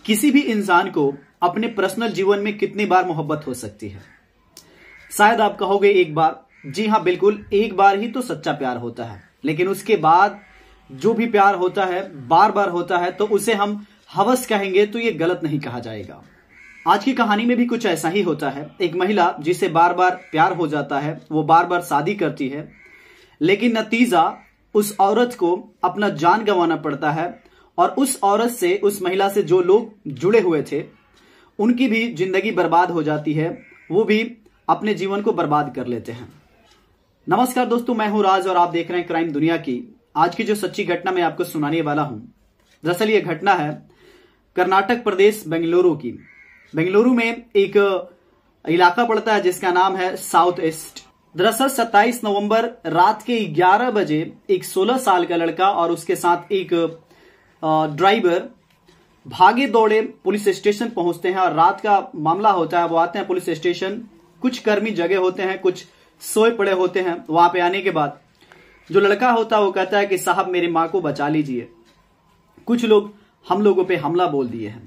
किसी भी इंसान को अपने पर्सनल जीवन में कितनी बार मोहब्बत हो सकती है? शायद आप कहोगे एक बार। जी हाँ, बिल्कुल, एक बार ही तो सच्चा प्यार होता है, लेकिन उसके बाद जो भी प्यार होता है बार बार होता है, तो उसे हम हवस कहेंगे तो ये गलत नहीं कहा जाएगा। आज की कहानी में भी कुछ ऐसा ही होता है। एक महिला जिसे बार बार प्यार हो जाता है, वो बार बार शादी करती है, लेकिन नतीजा उस औरत को अपना जान गंवाना पड़ता है और उस औरत से, उस महिला से जो लोग जुड़े हुए थे, उनकी भी जिंदगी बर्बाद हो जाती है। वो भी अपने जीवन को बर्बाद कर लेते हैं। नमस्कार दोस्तों, मैं हूं राज और आप देख रहे हैं क्राइम दुनिया की। आज की जो सच्ची घटना मैं आपको सुनाने वाला हूं, दरअसल ये घटना है कर्नाटक प्रदेश बेंगलुरु की। बेंगलुरु में एक इलाका पड़ता है जिसका नाम है साउथ ईस्ट। दरअसल 27 नवंबर रात के 11 बजे एक 16 साल का लड़का और उसके साथ एक ड्राइवर भागे दौड़े पुलिस स्टेशन पहुंचते हैं। और रात का मामला होता है, वो आते हैं पुलिस स्टेशन। कुछ कर्मी जगे होते हैं, कुछ सोए पड़े होते हैं। वहां पे आने के बाद जो लड़का होता है वो कहता है कि साहब मेरी मां को बचा लीजिए, कुछ लोग हम लोगों पे हमला बोल दिए हैं।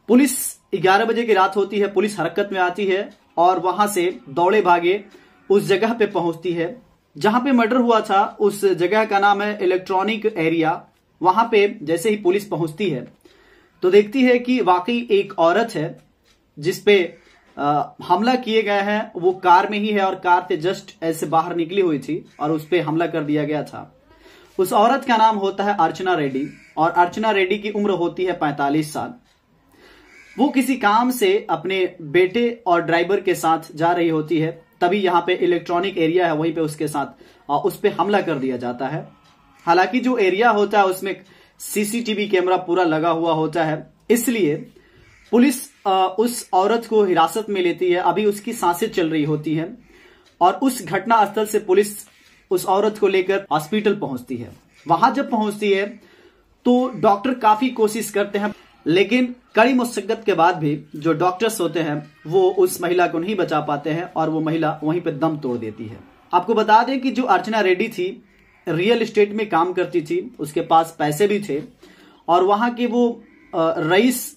पुलिस 11 बजे की रात होती है, पुलिस हरकत में आती है और वहां से दौड़े भागे उस जगह पे पहुंचती है जहां पे मर्डर हुआ था। उस जगह का नाम है इलेक्ट्रॉनिक एरिया। वहां पे जैसे ही पुलिस पहुंचती है तो देखती है कि वाकई एक औरत है जिसपे हमला किए गए हैं। वो कार में ही है और कार से जस्ट ऐसे बाहर निकली हुई थी और उस पर हमला कर दिया गया था। उस औरत का नाम होता है अर्चना रेड्डी और अर्चना रेड्डी की उम्र होती है 45 साल। वो किसी काम से अपने बेटे और ड्राइवर के साथ जा रही होती है, तभी यहाँ पे इलेक्ट्रॉनिक एरिया है, वहीं पे उसके साथ उस पे हमला कर दिया जाता है। हालांकि जो एरिया होता है उसमें सीसीटीवी कैमरा पूरा लगा हुआ होता है, इसलिए पुलिस उस औरत को हिरासत में लेती है। अभी उसकी सांसें चल रही होती हैं और उस घटना स्थल से पुलिस उस औरत को लेकर हॉस्पिटल पहुंचती है। वहां जब पहुंचती है तो डॉक्टर काफी कोशिश करते हैं, लेकिन कड़ी मुश्किल के बाद भी जो डॉक्टर्स होते हैं वो उस महिला को नहीं बचा पाते हैं और वो महिला वहीं पे दम तोड़ देती है। आपको बता दें कि जो अर्चना रेड्डी थी, रियल एस्टेट में काम करती थी, उसके पास पैसे भी थे और वहां के वो रईस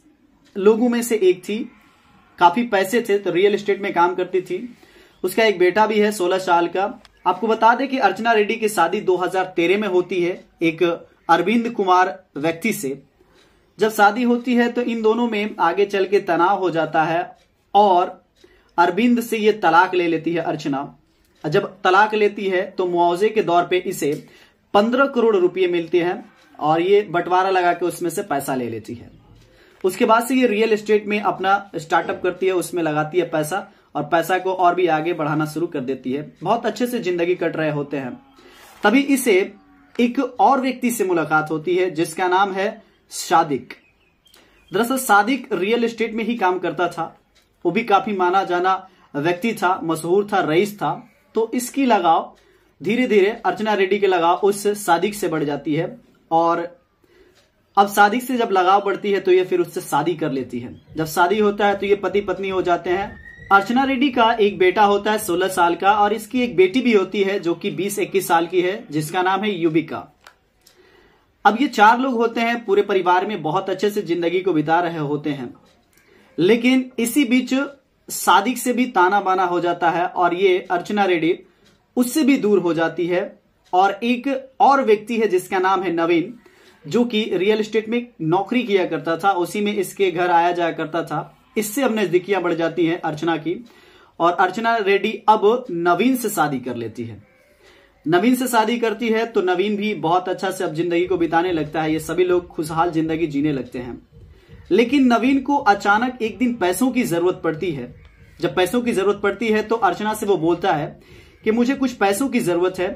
लोगों में से एक थी। काफी पैसे थे तो रियल एस्टेट में काम करती थी। उसका एक बेटा भी है 16 साल का। आपको बता दें कि अर्चना रेड्डी की शादी 2013 में होती है एक अरविंद कुमार व्यक्ति से। जब शादी होती है तो इन दोनों में आगे चल के तनाव हो जाता है और अरविंद से ये तलाक ले लेती है अर्चना। जब तलाक लेती है तो मुआवजे के दौर पे इसे 15 करोड़ रुपए मिलते हैं और ये बंटवारा लगा के उसमें से पैसा ले लेती है। उसके बाद से ये रियल एस्टेट में अपना स्टार्टअप करती है, उसमें लगाती है पैसा और पैसा को और भी आगे बढ़ाना शुरू कर देती है। बहुत अच्छे से जिंदगी कट रहे होते हैं, तभी इसे एक और व्यक्ति से मुलाकात होती है जिसका नाम है सादिक। दरअसल सादिक रियल एस्टेट में ही काम करता था, वो भी काफी माना जाना व्यक्ति था, मशहूर था, रईस था। तो इसकी लगाव धीरे धीरे अर्चना रेड्डी के लगाव उस सादिक से बढ़ जाती है और अब सादिक से जब लगाव बढ़ती है तो ये फिर उससे शादी कर लेती है। जब शादी होता है तो ये पति पत्नी हो जाते हैं। अर्चना रेड्डी का एक बेटा होता है 16 साल का और इसकी एक बेटी भी होती है जो कि 20-21 साल की है, जिसका नाम है युविका। अब ये 4 लोग होते हैं पूरे परिवार में, बहुत अच्छे से जिंदगी को बिता रहे होते हैं। लेकिन इसी बीच सादिक से भी ताना बाना हो जाता है और ये अर्चना रेड्डी उससे भी दूर हो जाती है। और एक और व्यक्ति है जिसका नाम है नवीन, जो कि रियल एस्टेट में नौकरी किया करता था, उसी में इसके घर आया जाया करता था। इससे अब नजदीकियां बढ़ जाती हैं अर्चना की और अर्चना रेड्डी अब नवीन से शादी कर लेती है। नवीन से शादी करती है तो नवीन भी बहुत अच्छा से अब जिंदगी को बिताने लगता है। ये सभी लोग खुशहाल जिंदगी जीने लगते हैं। लेकिन नवीन को अचानक एक दिन पैसों की जरूरत पड़ती है। जब पैसों की जरूरत पड़ती है तो अर्चना से वो बोलता है कि मुझे कुछ पैसों की जरूरत है,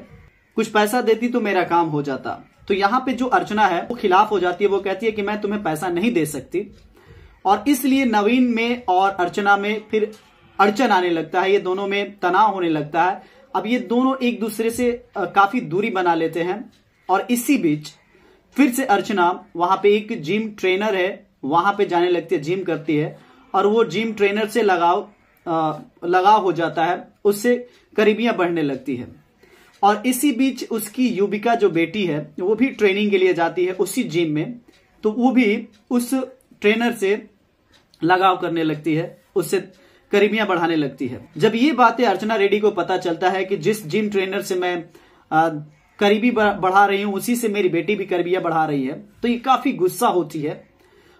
कुछ पैसा देती तो मेरा काम हो जाता। तो यहाँ पे जो अर्चना है वो खिलाफ हो जाती है, वो कहती है कि मैं तुम्हें पैसा नहीं दे सकती और इसलिए नवीन में और अर्चना में फिर अड़चन आने लगता है। ये दोनों में तनाव होने लगता है। अब ये दोनों एक दूसरे से काफी दूरी बना लेते हैं और इसी बीच फिर से अर्चना वहां पे एक जिम ट्रेनर है, वहां पे जाने लगती है, जिम करती है और वो जिम ट्रेनर से लगाव हो जाता है, उससे करीबियां बढ़ने लगती है। और इसी बीच उसकी युविका जो बेटी है वो भी ट्रेनिंग के लिए जाती है उसी जिम में। तो वो भी उस ट्रेनर से लगाव करने लगती है, उससे करीबियां बढ़ाने लगती है। जब ये बातें अर्चना रेड्डी को पता चलता है कि जिस जिम ट्रेनर से मैं करीबी बढ़ा रही हूं उसी से मेरी बेटी भी करीबियां बढ़ा रही है, तो ये काफी गुस्सा होती है।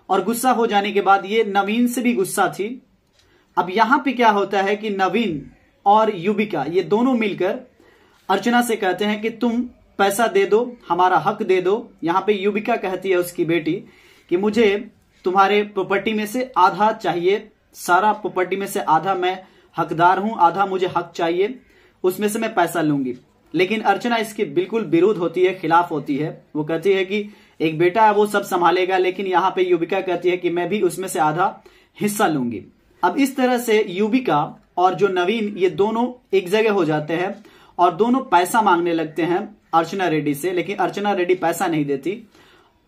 और गुस्सा हो जाने के बाद ये नवीन से भी गुस्सा थी। अब यहां पे क्या होता है कि नवीन और युविका ये दोनों मिलकर अर्चना से कहते हैं कि तुम पैसा दे दो, हमारा हक दे दो। यहां पे युविका कहती है उसकी बेटी कि मुझे तुम्हारे प्रॉपर्टी में से आधा चाहिए, सारा प्रॉपर्टी में से आधा मैं हकदार हूं, आधा मुझे हक चाहिए, उसमें से मैं पैसा लूंगी। लेकिन अर्चना इसके बिल्कुल विरोध होती है, खिलाफ होती है। वो कहती है कि एक बेटा है वो सब संभालेगा, लेकिन यहाँ पे युविका कहती है कि मैं भी उसमें से आधा हिस्सा लूंगी। अब इस तरह से युविका और जो नवीन ये दोनों एक जगह हो जाते हैं और दोनों पैसा मांगने लगते हैं अर्चना रेड्डी से, लेकिन अर्चना रेड्डी पैसा नहीं देती।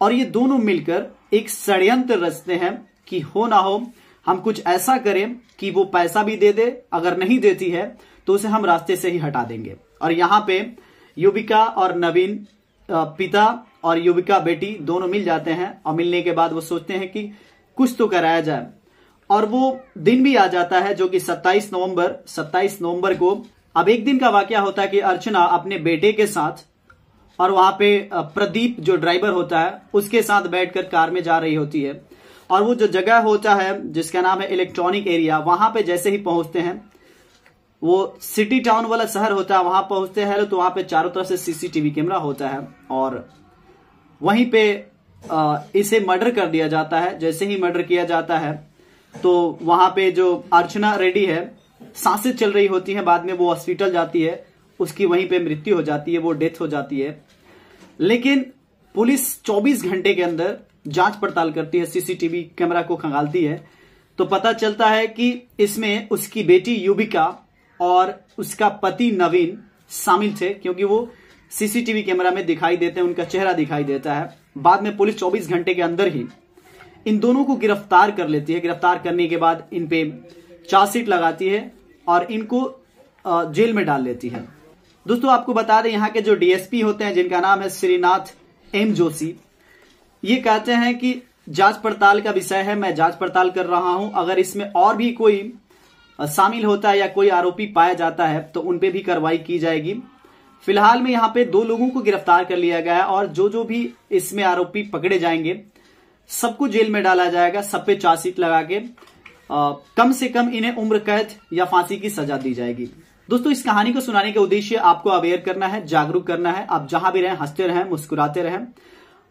और ये दोनों मिलकर एक षड्यंत्र रचते हैं कि हो ना हो हम कुछ ऐसा करें कि वो पैसा भी दे दे, अगर नहीं देती है तो उसे हम रास्ते से ही हटा देंगे। और यहाँ पे युविका और नवीन पिता और युविका बेटी दोनों मिल जाते हैं और मिलने के बाद वो सोचते हैं कि कुछ तो कराया जाए। और वो दिन भी आ जाता है जो कि 27 नवंबर को। अब एक दिन का वाकया होता है कि अर्चना अपने बेटे के साथ और वहां पे प्रदीप जो ड्राइवर होता है उसके साथ बैठकर कार में जा रही होती है। और वो जो जगह होता है जिसका नाम है इलेक्ट्रॉनिक एरिया, वहां पे जैसे ही पहुंचते हैं, वो सिटी टाउन वाला शहर होता है, वहां पहुंचते हैं तो वहां पे चारों तरफ से सीसीटीवी कैमरा होता है और वहीं पे इसे मर्डर कर दिया जाता है। जैसे ही मर्डर किया जाता है तो वहां पे जो अर्चना रेड्डी है सांसें चल रही होती हैं, बाद में वो हॉस्पिटल जाती है, उसकी वहीं पे मृत्यु हो जाती है, वो डेथ हो जाती है। लेकिन पुलिस 24 घंटे के अंदर जांच पड़ताल करती है, सीसीटीवी कैमरा को खंगालती है, तो पता चलता है कि इसमें उसकी बेटी युविका और उसका पति नवीन शामिल थे, क्योंकि वो सीसीटीवी कैमरा में दिखाई देते हैं, उनका चेहरा दिखाई देता है। बाद में पुलिस 24 घंटे के अंदर ही इन दोनों को गिरफ्तार कर लेती है। गिरफ्तार करने के बाद इन पे चार्जशीट लगाती है और इनको जेल में डाल लेती है। दोस्तों आपको बता दें यहाँ के जो डीएसपी होते हैं जिनका नाम है श्रीनाथ एम जोशी, ये कहते हैं कि जांच पड़ताल का विषय है, मैं जांच पड़ताल कर रहा हूं, अगर इसमें और भी कोई शामिल होता है या कोई आरोपी पाया जाता है तो उनपे भी कार्रवाई की जाएगी। फिलहाल में यहाँ पे 2 लोगों को गिरफ्तार कर लिया गया है और जो भी इसमें आरोपी पकड़े जाएंगे सबको जेल में डाला जाएगा, सब पे चार्जशीट लगा के कम से कम इन्हें उम्र कैद या फांसी की सजा दी जाएगी। दोस्तों इस कहानी को सुनाने का उद्देश्य आपको अवेयर करना है, जागरूक करना है। आप जहां भी रहें हंसते रहें, मुस्कुराते रहें।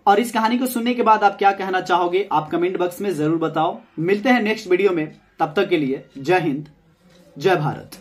और इस कहानी को सुनने के बाद आप क्या कहना चाहोगे आप कमेंट बॉक्स में जरूर बताओ। मिलते हैं नेक्स्ट वीडियो में, तब तक के लिए जय हिंद, जय भारत।